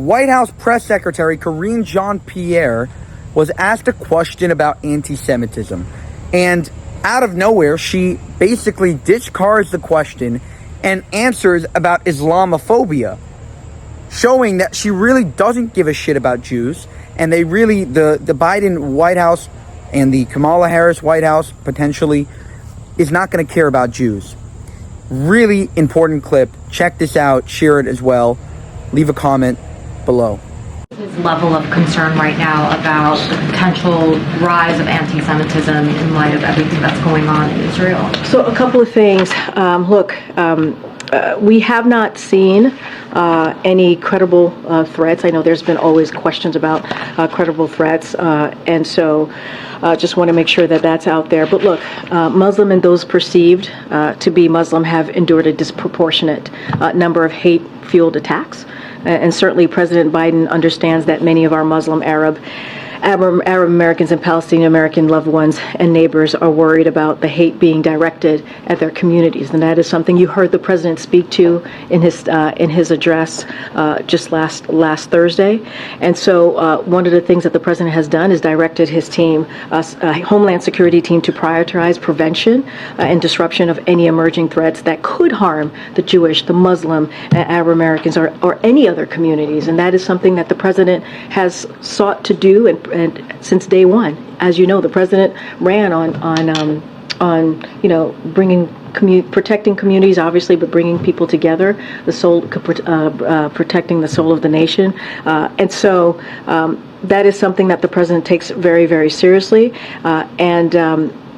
White House Press Secretary Karine Jean-Pierre was asked a question about anti-Semitism. And out of nowhere, she basically discards the question and answers about Islamophobia, showing that she really doesn't give a shit about Jews. And they really, the Biden White House and the Kamala Harris White House potentially is not going to care about Jews. Really important clip. Check this out. Share it as well. Leave a comment below. His level of concern right now about the potential rise of anti-Semitism in light of everything that's going on in Israel? So a couple of things. We have not seen any credible threats. I know there's been always questions about credible threats, and so just want to make sure that that's out there. But look, Muslim and those perceived to be Muslim have endured a disproportionate number of hate-fueled attacks. And certainly President Biden understands that many of our Muslim, Arab Americans and Palestinian American loved ones and neighbors are worried about the hate being directed at their communities, and that is something you heard the president speak to in his address just last Thursday. And so one of the things that the president has done is directed his team, Homeland Security team, to prioritize prevention and disruption of any emerging threats that could harm the Jewish, the Muslim, Arab Americans, or any other communities. And that is something that the president has sought to do and since day one. As you know, the president ran on protecting communities, obviously, but bringing people together, protecting the soul of the nation, and so that is something that the president takes very, very seriously,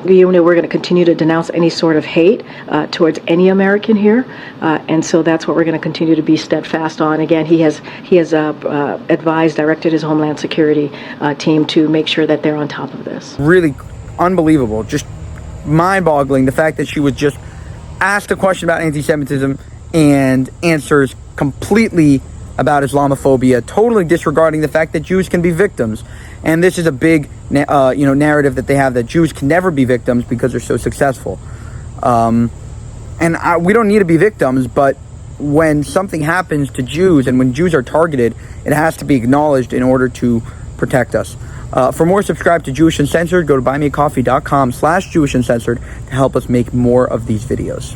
we're going to continue to denounce any sort of hate towards any American here, and so that's what we're going to continue to be steadfast on. Again, he has directed his Homeland Security team to make sure that they're on top of this. Really unbelievable, just mind-boggling, the fact that she was just asked a question about anti-Semitism and answers completely about Islamophobia, totally disregarding the fact that Jews can be victims. And this is a big narrative that they have, that Jews can never be victims because they're so successful. We don't need to be victims, but when something happens to Jews and when Jews are targeted, it has to be acknowledged in order to protect us. For more, subscribe to Jewish Uncensored. Go to buymeacoffee.com/Jewish Uncensored to help us make more of these videos.